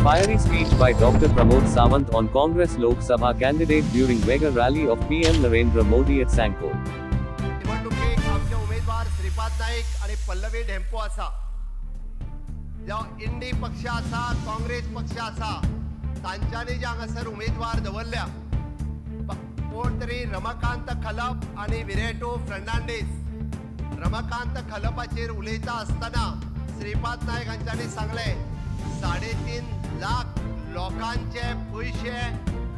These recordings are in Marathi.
Fiery speech by Dr. Pramod Sawant on Congress Lok Sabha candidate during mega rally of PM Narendra Modi at Sankor. निवडणुकीत आमचे उमेदवार श्रीपाद नाईक आणि पल्लवी ढेंपो आसा. इंडी पक्ष आसा, काँग्रेस पक्ष आसा, तांच्यांनी जे हांगासर उमेदवार दवरल्या कोण तरी रमाकांत खलप आणि विरेटो फर्नांडीस. रमाकांत खलपाचेर उलयता आसतना श्रीपाद नाईक हांच्यांनी सांगले 3.5 लाख लोकांचे पैसे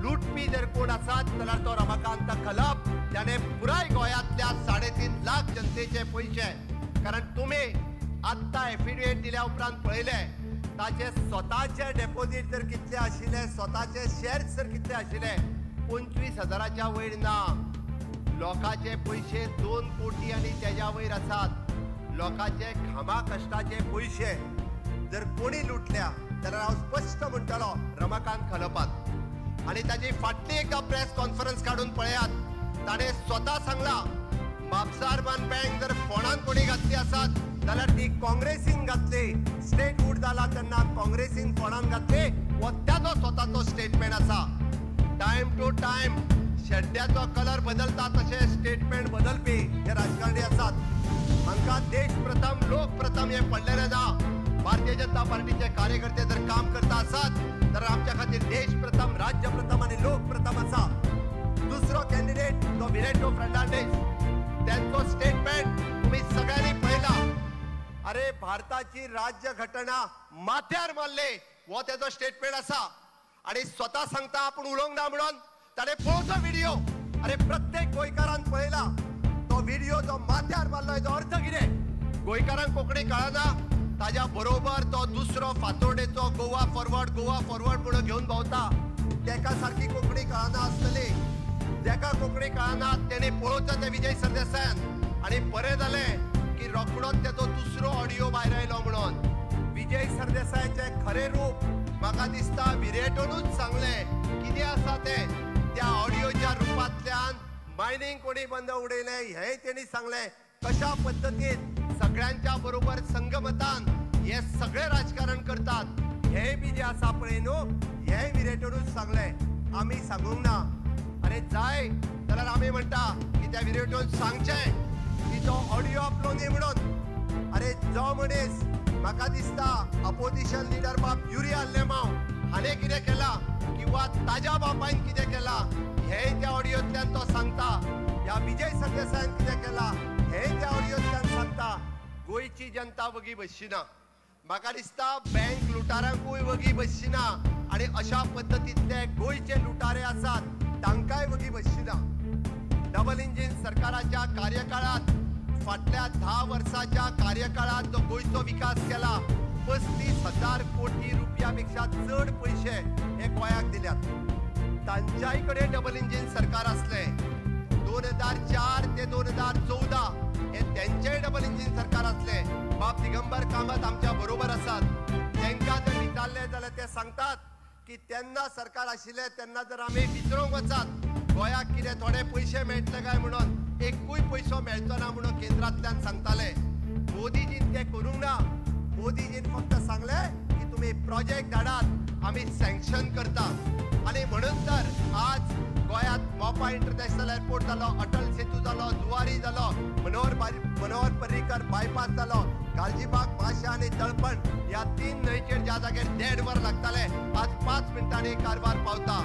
लुटपी जर कोण आसात जाल्यार तो रमाकांत खलप. त्याने पुराय गोंयांतल्या 3.5 लाख जनतेचे पैसे, कारण तुम्ही आत्ता एफिडेविट दिल्या उपरांत पळयले ताचे स्वताचे डेपोजीट जर कितले आशिल्ले, स्वताचे शेअर्स जर कितले आशिल्ले 25,000च्या वयर ना. लोकांचे पैसे 2 कोटी आणि त्याच्या वयर आसात. लोकांचे घामा कष्टाचे पैसे जर कोणी लुटल्या जाल्यार हांव स्पश्ट म्हणटलो रमाकांत खलपात. आणि ताची फाटली एकदा प्रेस कॉन्फरन्स काढून पळयात. ताणे स्वता सांगला म्हापसार वन बँक जर फोंडान कोणी घातली आसात जाल्यार ती काँग्रेसीन घातली. स्टेट वूड जाला तेन्ना काँग्रेसीन फोंडान घातली वो त्याचो स्वताचो स्टेटमेंट आसा. टाइम टू टाइम शेड्ड्याचो कलर बदलता तशें स्टेटमेंट बदलपी हे राजकारणी आसात. हांकां देश प्रथम लोक प्रथम हे पडलेले ना. भारतीय जनता पार्टीचे कार्यकर्ते जर काम करता आसात तर आमच्या खातीर देश प्रथम, राज्य प्रथम आणि लोक प्रथम आसा. दुसरो कॅन्डिडेट तो विरेटो फर्नांडीस, त्यांचो स्टेटमेंट तुम्ही सगळ्यांनी पळयला. अरे भारताची राज्य घटना माथ्यार मारले वो त्याचो स्टेटमेंट आसा. आणि स्वतः सांगता आपण उलोवंक ना म्हणून ताणे पळोवचो व्हिडिओ. अरे प्रत्येक गोंयकारान पळयला तो व्हिडिओ, तो माथ्यार मारलो. हेचो अर्थ कितें? गोंयकारांक कोंकणी कळना. ताज्या बरोबर तो दुसरो फातोर्डेचो गोवा फॉरवर्ड म्हणून घेऊन भोंवता. तेका सारखी कोंकणी कळना आसतली. जेका कोंकणी कळना तेणे पळोवचो ते विजय सरदेसायान. आणि बरें जालें की रोखडोच तेचो दुसरो ऑडियो भायर आयलो म्हणून. विजय सरदेसायाचे खरे रूप म्हाका दिसता विरेटोनूच सांगले कितें आसा ते. त्या ऑडियोच्या रुपांतल्यान मायनिंग कोणी बंद उडयले हेय तेणी सांगले. कशा पद्धतीन सगळ्यांच्या बरोबर संगमतान हे सगळे राजकारण करतात हे बी जे आसा पळय न्हू, हे विरेटोनूच सांगले. आमी सांगूंक ना. अरे जाय जाल्यार आमी म्हणटा की त्या विरेटोन सांगचें की तो ऑडियो अपलोड न्ही म्हणून. अरे जो मनीस म्हाका दिसता अपोजिशन लिडर बाप युरी आल्लेमांव हाणें कितें केला किंवा ताज्या बापायन कितें केला हे त्या ऑडियोंतल्यान तो सांगता. या विजय सरदेसायान कितें केला हे त्या ऑडियोंतल्यान सांगता. गोंयची जनता वगी बसचिना. म्हाका दिसता बँक लुटारांकूय वगी बसचिना. आणि अशा पद्धतींतले गोंयचे लुटारे आसात तांकांय वगी बसचिना. डबल इंजिन सरकाराच्या कार्यकाळात फाटल्या 10 वर्षाच्या कार्यकाळात जो गोंयचो विकास केला 35,000 कोटी रुपयापेक्षा चड पैसे हे गोंयाक दिल्यात. तांच्याय कडेन डबल इंजिन सरकार असले. 2004 ते 2014 हे त्यांचे डबल इंजिन सरकार असले. बाप दिगंबर कामत आमच्या बरोबर असतात. त्यांना जर विचारले जाल्यार ते सांगतात की त्यांना सरकार आशिल्ले तेन्ना जर आमी विचारूंक वचात गोंयाक कितें थोडे पैसे मेळटले काय म्हणून, एकूय पैसो मेळचो ना म्हणून केंद्रांतल्यान सांगताले. मोदीजीन ते करूंक ना. मोदीजीन फक्त सांगले की तुम्ही प्रोजेक्ट धाडात आमी सँक्शन करता. आणि म्हणून तर आज गोंयात मोपा इंटरनॅशनल एअरपोर्ट जालो, अटल सेतू जालो, जुवारी जालो, मनोहर पर्रीकर बायपास जालो, गालजीबाग, माशा आणि तळपण या 3 न्हंयचेर ज्या जाग्यार 1.5 वर लागताले आज 5 मिनटांनी कारवार पावता.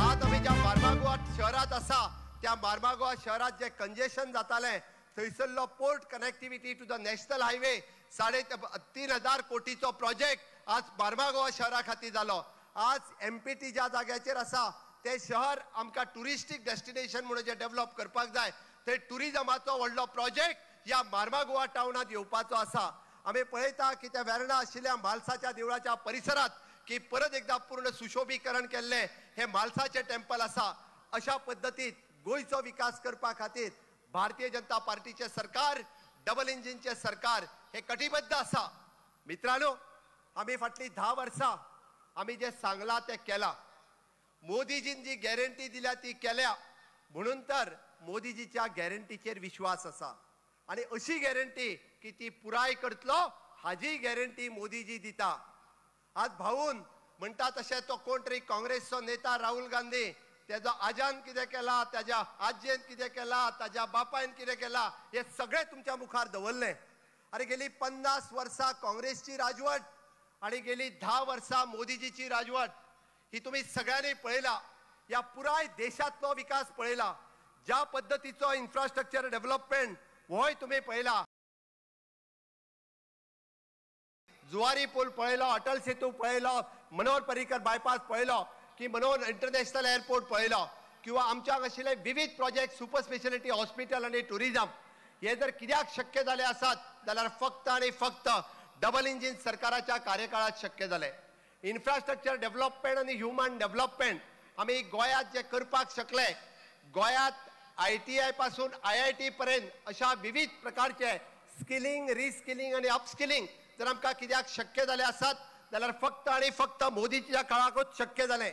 आज आमी ज्या मार्मागोवा शहरात आसा त्या मार्मागोवा शहरात जे कंजेशन जाताले थंयसरलो port connectivity to the national highway 3,500 कोटीचो प्रोजेक्ट आज मार्मागोवा शहरा खातीर जालो. आज एमपीटी ज्या जाग्याचेर आसा ते शहर आमकां टुरिस्टीक डेस्टिनेशन म्हणून जे डेव्हलप करपाक जाय थंय टुरिजमाचो व्हडलो प्रोजेक्ट या मार्मागोवा टाउनात येवपाचो आसा. आमी पळयता की त्या वेर्णा आशिल्ल्या म्हालसाच्या देवळाच्या परिसरात की परत एकदा पूर्ण सुशोभीकरण केल्ले हे म्हालसाचे टेम्पल आसा. अशा पद्धतीत गोंयचो विकास करपा खातीर भारतीय जनता पार्टीचे सरकार, डबल इंजिनचे सरकार हे कटिबद्ध आसा. मित्रांनो, आमी फाटली 10 वर्सां आमी जे सांगला ते केला. मोदीजीन जी गॅरंटी दिल्या ती केल्या म्हणून तर मोदीजीच्या गॅरंटीचेर विश्वास आसा. आणि अशी गॅरंटी की ती पुराय करतलो हाजी गॅरंटी मोदीजी दिता. आज भाऊन म्हणटा तशें तो कोण तरी काँग्रेसचो नेता राहुल गांधी तेजो आजान कितें केला, ताज्या आजयेन कितें केला, ताज्या बापायन कितें केला, हे सगळे तुमच्या मुखार दवरले. अरे गेली 50 वर्सां काँग्रेसची राजवट आणि गेली 10 वर्सां मोदीजीची राजवट ही तुम्ही सगळ्यांनी पळयला. या पुराय देशातलो विकास पळयला. ज्या पद्धतीचो इन्फ्रास्ट्रक्चर डेव्हलपमेंट होय तुम्ही पळयला. जुवारी पूल पळयलो, अटल सेतू पळयलो, मनोहर पर्रीकर बायपास पळयलो, की मनोहर इंटरनॅशनल एअरपोर्ट पळयलो, किंवा आमच्याक आशिल्ले विविध प्रोजेक्ट सुपर स्पेशलिटी हॉस्पिटल आणि टुरिझम हे जर कित्याक शक्य जाले आसात जाल्यार फक्त आणि फक्त डबल इंजिन सरकाराच्या कार्यकाळात शक्य जाले. इन्फ्रास्ट्रक्चर डेव्हलपमेंट आणि ह्युमन डेव्हलपमेंट आम्ही गोंयांत जे करपाक शकले, गोंयांत ITI पासून IIT पर्यंत अशा विविध प्रकारचे स्किलिंग, रिस्किलिंग आणि अपस्किलिंग जर आमकां कित्याक शक्य जाले आसात जाल्यार फक्त आणि फक्त मोदीच्या काळाकूच शक्य जाले.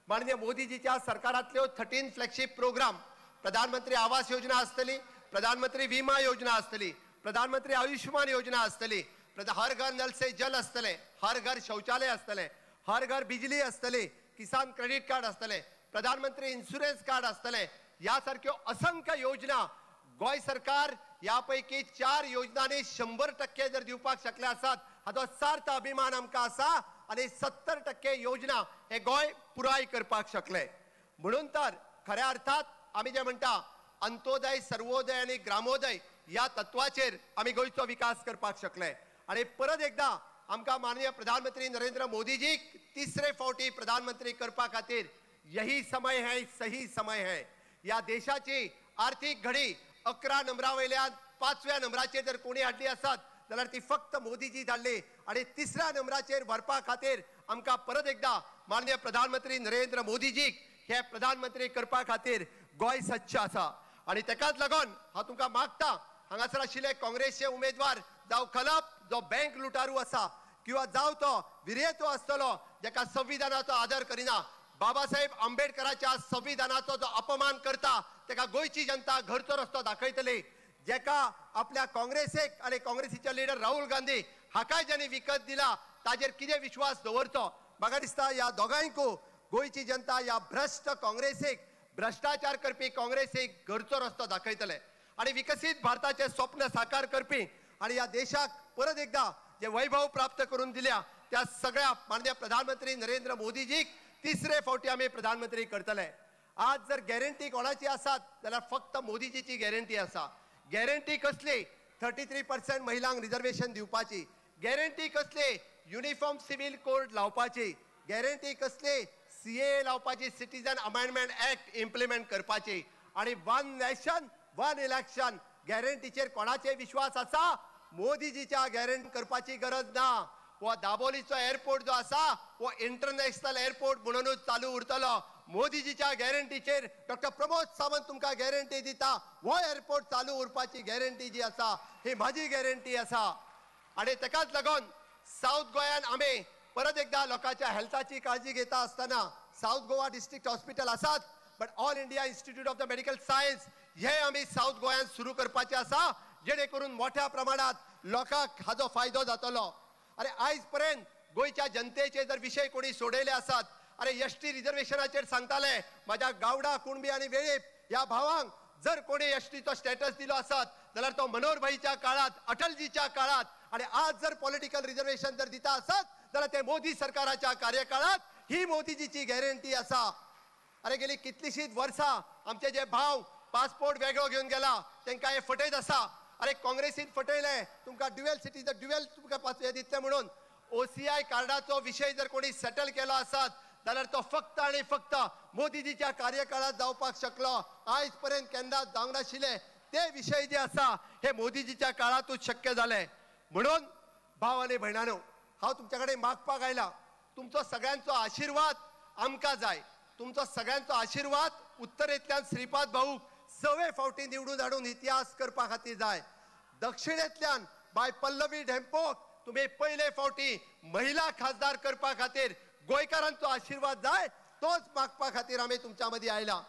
माननीय मोदीजीच्या सरकारांतल्यो 13 फ्लॅगशिप प्रोग्राम, प्रधानमंत्री आवास योजना आसतली, प्रधानमंत्री विमा योजना आसतली, प्रधानमंत्री आयुष्मान योजना आसतली, हर घर नल से जल आसतले, हर घर शौचालय आसतले, हर घर बिजली आसतली, किसान क्रेडिट कार्ड आसतले, प्रधानमंत्री इन्शुरन्स कार्ड आसतले, यासारख्यो असंख्य योजना गोय सरकार यापैकी 4 योजनांनी 100% जर दिवपाक शकले आसात हाचो सार्थ अभिमान आमकां आसा. आणि 70% योजना हे गोय पुराय करपाक शकले. म्हणून तर खऱ्या अर्थात आम्ही जे म्हणटा अंत्योदय, सर्वोदय आणि ग्रामोदय या तत्वाचेर आम्ही गोयचो विकास करपाक शकले. आणि परत एकदा आमकां माननीय प्रधानमंत्री नरेंद्र मोदीजी तिसरे फावटी प्रधानमंत्री करपा खातीर यही समय है, सही समय है. या देशाची आर्थिक घडी 11 नंबरा वयल्यान 5व्या नंबराचेर जर कोणी हाडली आसात जाल्यार ती फक्त मोदीजी धाडली. आणि 3ऱ्या नंबराचेर व्हरपा खातीर आमकां परत एकदा माननीय प्रधानमंत्री नरेंद्र मोदीजीक हे प्रधानमंत्री करपा खातीर गोंय सच्च आसा. आणि तेकाच लागून हांव तुमकां मागता, हांगासर आशिल्ले काँग्रेसचे उमेदवार जावं खलप जो बँक लुटारू आसा, किंवा जावं तो विरेतो आसतलो जेका संविधानाचो आदर करिना, बाबासाहेब आंबेडकराच्या संविधानाचो जो अपमान करता तेका गोयची जनता घरचो रस्तो दाखयतली. जेका आपल्या काँग्रेसीक आणि काँग्रेसीचे लिडर राहुल गांधी हाकाय ज्यांनी विकत दिला ताजेर कितें विश्वास दवरचो. म्हाका दिसता या दोगांयकू गोयची जनता या भ्रष्ट काँग्रेसीक, भ्रष्टाचार करपी काँग्रेसीक घरचो रस्तो दाखयतले. आणि विकसीत भारताचे स्वप्न साकार करपी आणि या देशाक परत एकदा जे वैभव प्राप्त करून दिल्या त्या सगळ्या माननीय प्रधानमंत्री नरेंद्र मोदीजीक तिसरे फावटी आम्ही प्रधानमंत्री करतले. आज जर गॅरंटी कोणाची आसात जाल्यार फक्त मोदीजीची गॅरंटी आसा. गॅरंटी कसली? 33% महिलांक रिजर्वेशन दिवपाची. गॅरंटी कसली? युनिफॉर्म सिव्हिल कोड लावपाची. गॅरंटी कसली? CAA लावपाची, सिटीजन अमेंडमेंट ऍक्ट इम्प्लिमेंट करपाची. आणि 1 नेशन 1 इलेक्शन गॅरंटीचेर कोणाचे विश्वास आसा? मोदीजीच्या गॅरंटी करपाची गरज ना. वो दाबोलीचो एअरपोर्ट जो आसा वो इंटरनॅशनल एअरपोर्ट म्हणूनच चालू उरतलो. मोदीजीच्या गॅरंटीचेर डॉक्टर प्रमोद सावंत तुमकां गॅरंटी दिता, वो एअरपोर्ट चालू उरपाची गॅरंटी जी आसा ही म्हाजी गॅरंटी आसा. आणि तेकाच लागून साऊथ गोंयान आमी परत एकदा लोकांच्या हेल्थाची काळजी घेता आसतना साऊथ गोवा डिस्ट्रिक्ट हॉस्पिटल आसात, but all India institute of the medical science हे आमी साऊथ गोंयान सुरू करपाचे आसा, जेणे करून मोठ्या प्रमाणात लोकांक हाचो फायदो जातलो. अरे आयज पर्यंत गोयच्या जनतेचे जर विषय कोणी सोडयले आसात, अरे ST रिजर्वेशनाचेर सांगताले माझ्या गावडा, कुणबी आणि वेळेप या भावांक जर कोणी STचो स्टेटस दिलो आसात जाल्यार तो मनोहर भाईच्या काळात, अटलजीच्या काळात. आणि आज जर पॉलिटिकल रिजर्वेशन जर दिता आसात जाल्यार ते मोदी सरकाराच्या कार्यकाळात. ही मोदीजीची गॅरंटी आसा. अरे गेली कितलीशीच वर्सां आमचे जे भाव पासपोर्ट वेगळो घेवन गेला तांकां हे फटयत आसा. अरे काँग्रेसीन फटयले तुमकां ड्युएल सिटीजन ड्युएल तुमकां पासपोर्ट दितले म्हणून. OCI कार्डाचो विषय जर कोणी सेटल केलो आसात जाल्यार तो फक्त आणि फक्त मोदीजीच्या कार्यकाळात जावपाक शकलो. आयज पर्यंत केन्ना जावंक नाशिल्ले ते विषय जे आसा हे मोदीजीच्या काळातूच शक्य जाले. म्हणून भाव आनी भयणानो, हांव तुमच्या कडेन मागपाक आयला, तुमचो सगळ्यांचो आशिर्वाद आमकां जाय. तुमचो सगळ्यांचो आशिर्वाद उत्तरेंतल्यान श्रीपाद भाऊक 6वे फावटी निवडून हाडून इतिहास करपा खातीर जाय. दक्षिणेंतल्यान बाय पल्लवी ढेंपोक तुम्ही पहिले फावटी महिला खासदार करपा खातीर गोंयकारांचो आशिर्वाद जाय. तोच मागपा खातीर आमी तुमच्या मदीं आयला.